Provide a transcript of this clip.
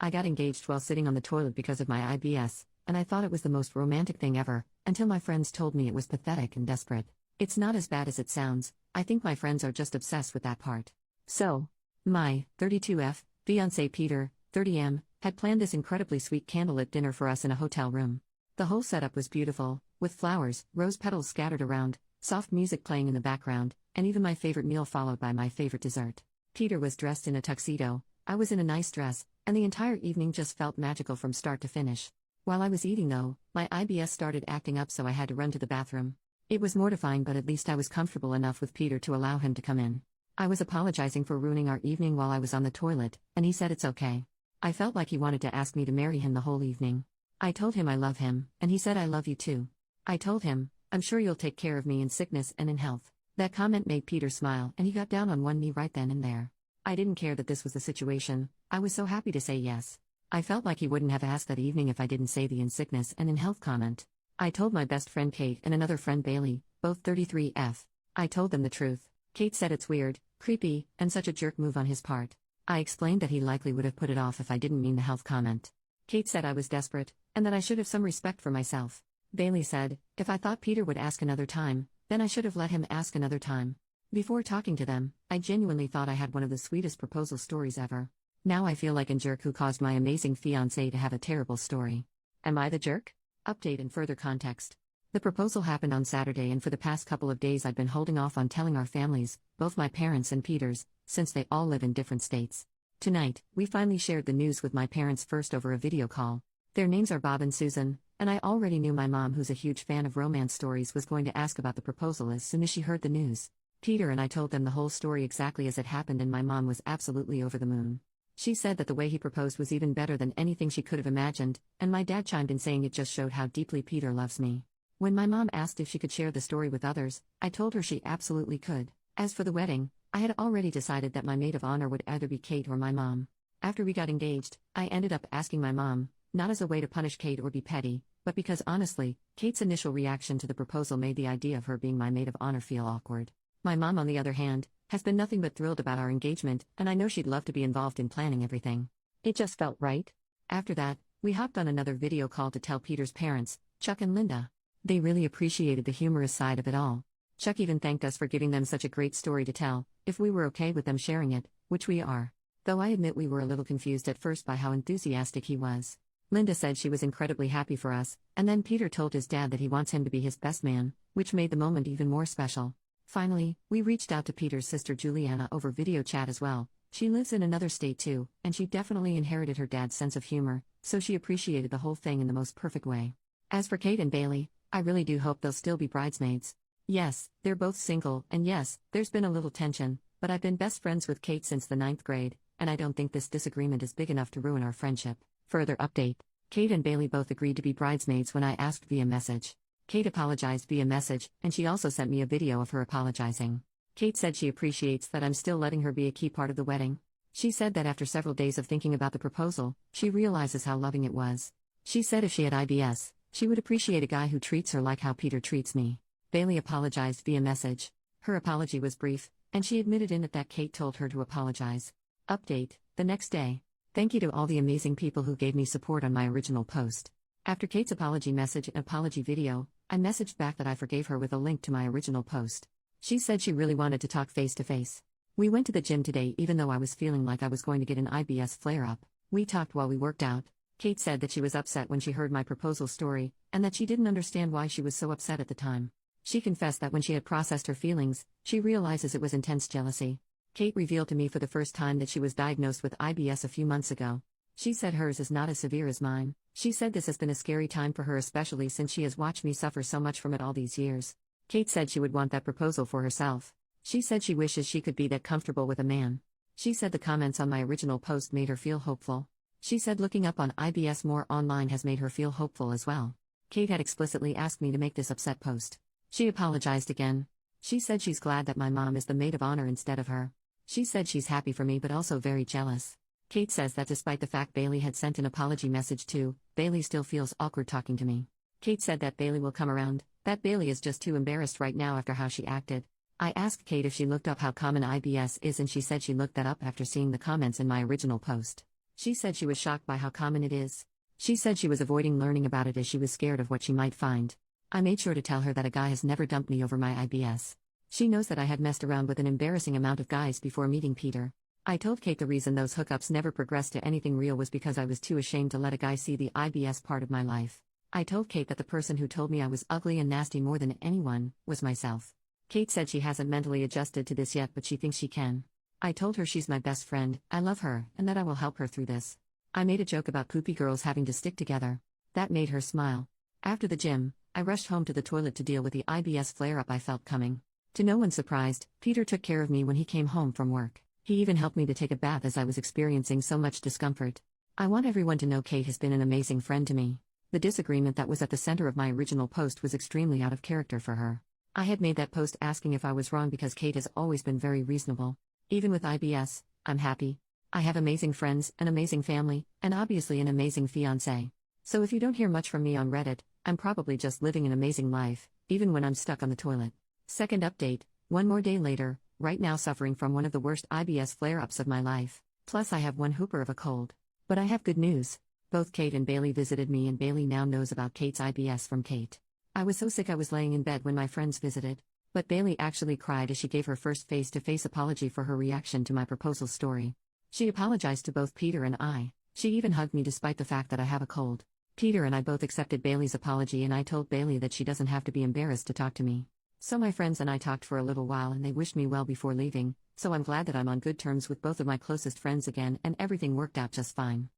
I got engaged while sitting on the toilet because of my IBS, and I thought it was the most romantic thing ever, until my friends told me it was pathetic and desperate. It's not as bad as it sounds. I think my friends are just obsessed with that part. So, my 32F fiancé Peter, 30M, had planned this incredibly sweet candlelit dinner for us in a hotel room. The whole setup was beautiful, with flowers, rose petals scattered around, soft music playing in the background, and even my favorite meal followed by my favorite dessert. Peter was dressed in a tuxedo, I was in a nice dress, and the entire evening just felt magical from start to finish. While I was eating though, my IBS started acting up, so I had to run to the bathroom. It was mortifying, but at least I was comfortable enough with Peter to allow him to come in. I was apologizing for ruining our evening while I was on the toilet, and he said it's okay. I felt like he wanted to ask me to marry him the whole evening. I told him I love him, and he said I love you too. I told him, I'm sure you'll take care of me in sickness and in health. That comment made Peter smile, and he got down on one knee right then and there. I didn't care that this was the situation. I was so happy to say yes. I felt like he wouldn't have asked that evening if I didn't say the in sickness and in health comment. I told my best friend Kate and another friend Bailey, both 33F. I told them the truth. Kate said it's weird, creepy, and such a jerk move on his part. I explained that he likely would have put it off if I didn't mean the health comment. Kate said I was desperate, and that I should have some respect for myself. Bailey said, if I thought Peter would ask another time, then I should have let him ask another time. Before talking to them, I genuinely thought I had one of the sweetest proposal stories ever. Now I feel like a jerk who caused my amazing fiancé to have a terrible story. Am I the jerk? Update and further context. The proposal happened on Saturday, and for the past couple of days I'd been holding off on telling our families, both my parents and Peter's, since they all live in different states. Tonight, we finally shared the news with my parents first over a video call. Their names are Bob and Susan, and I already knew my mom, who's a huge fan of romance stories, was going to ask about the proposal as soon as she heard the news. Peter and I told them the whole story exactly as it happened, and my mom was absolutely over the moon. She said that the way he proposed was even better than anything she could have imagined, and my dad chimed in saying it just showed how deeply Peter loves me. When my mom asked if she could share the story with others, I told her she absolutely could. As for the wedding, I had already decided that my maid of honor would either be Kate or my mom. After we got engaged, I ended up asking my mom, not as a way to punish Kate or be petty, but because honestly, Kate's initial reaction to the proposal made the idea of her being my maid of honor feel awkward. My mom, on the other hand, has been nothing but thrilled about our engagement, and I know she'd love to be involved in planning everything. It just felt right. After that, we hopped on another video call to tell Peter's parents, Chuck and Linda. They really appreciated the humorous side of it all. Chuck even thanked us for giving them such a great story to tell, if we were okay with them sharing it, which we are. Though I admit we were a little confused at first by how enthusiastic he was. Linda said she was incredibly happy for us, and then Peter told his dad that he wants him to be his best man, which made the moment even more special. Finally, we reached out to Peter's sister Juliana over video chat as well. She lives in another state too, and she definitely inherited her dad's sense of humor, so she appreciated the whole thing in the most perfect way. As for Kate and Bailey, I really do hope they'll still be bridesmaids. Yes, they're both single, and yes, there's been a little tension, but I've been best friends with Kate since the 9th grade, and I don't think this disagreement is big enough to ruin our friendship. Further update. Kate and Bailey both agreed to be bridesmaids when I asked via message. Kate apologized via message, and she also sent me a video of her apologizing. Kate said she appreciates that I'm still letting her be a key part of the wedding. She said that after several days of thinking about the proposal, she realizes how loving it was. She said if she had IBS, she would appreciate a guy who treats her like how Peter treats me. Bailey apologized via message. Her apology was brief, and she admitted in it that Kate told her to apologize. Update, the next day. Thank you to all the amazing people who gave me support on my original post. After Kate's apology message and apology video, I messaged back that I forgave her with a link to my original post. She said she really wanted to talk face to face. We went to the gym today even though I was feeling like I was going to get an IBS flare-up. We talked while we worked out. Kate said that she was upset when she heard my proposal story, and that she didn't understand why she was so upset at the time. She confessed that when she had processed her feelings, she realizes it was intense jealousy. Kate revealed to me for the first time that she was diagnosed with IBS a few months ago. She said hers is not as severe as mine. She said this has been a scary time for her, especially since she has watched me suffer so much from it all these years. Kate said she would want that proposal for herself. She said she wishes she could be that comfortable with a man. She said the comments on my original post made her feel hopeful. She said looking up on IBS more online has made her feel hopeful as well. Kate had explicitly asked me to make this upset post. She apologized again. She said she's glad that my mom is the maid of honor instead of her. She said she's happy for me but also very jealous. Kate says that despite the fact Bailey had sent an apology message too, Bailey still feels awkward talking to me. Kate said that Bailey will come around, that Bailey is just too embarrassed right now after how she acted. I asked Kate if she looked up how common IBS is, and she said she looked that up after seeing the comments in my original post. She said she was shocked by how common it is. She said she was avoiding learning about it as she was scared of what she might find. I made sure to tell her that a guy has never dumped me over my IBS. She knows that I had messed around with an embarrassing amount of guys before meeting Peter. I told Kate the reason those hookups never progressed to anything real was because I was too ashamed to let a guy see the IBS part of my life. I told Kate that the person who told me I was ugly and nasty more than anyone was myself. Kate said she hasn't mentally adjusted to this yet, but she thinks she can. I told her she's my best friend, I love her, and that I will help her through this. I made a joke about poopy girls having to stick together. That made her smile. After the gym, I rushed home to the toilet to deal with the IBS flare-up I felt coming. To no one's surprise, Peter took care of me when he came home from work. He even helped me to take a bath as I was experiencing so much discomfort. I want everyone to know Kate has been an amazing friend to me. The disagreement that was at the center of my original post was extremely out of character for her. I had made that post asking if I was wrong because Kate has always been very reasonable. Even with IBS, I'm happy. I have amazing friends, an amazing family, and obviously an amazing fiancé. So if you don't hear much from me on Reddit, I'm probably just living an amazing life, even when I'm stuck on the toilet. Second update, one more day later, right now suffering from one of the worst IBS flare-ups of my life. Plus I have one hooper of a cold. But I have good news. Both Kate and Bailey visited me, and Bailey now knows about Kate's IBS from Kate. I was so sick I was laying in bed when my friends visited. But Bailey actually cried as she gave her first face-to-face apology for her reaction to my proposal story. She apologized to both Peter and I. She even hugged me despite the fact that I have a cold. Peter and I both accepted Bailey's apology, and I told Bailey that she doesn't have to be embarrassed to talk to me. So my friends and I talked for a little while and they wished me well before leaving, so I'm glad that I'm on good terms with both of my closest friends again and everything worked out just fine.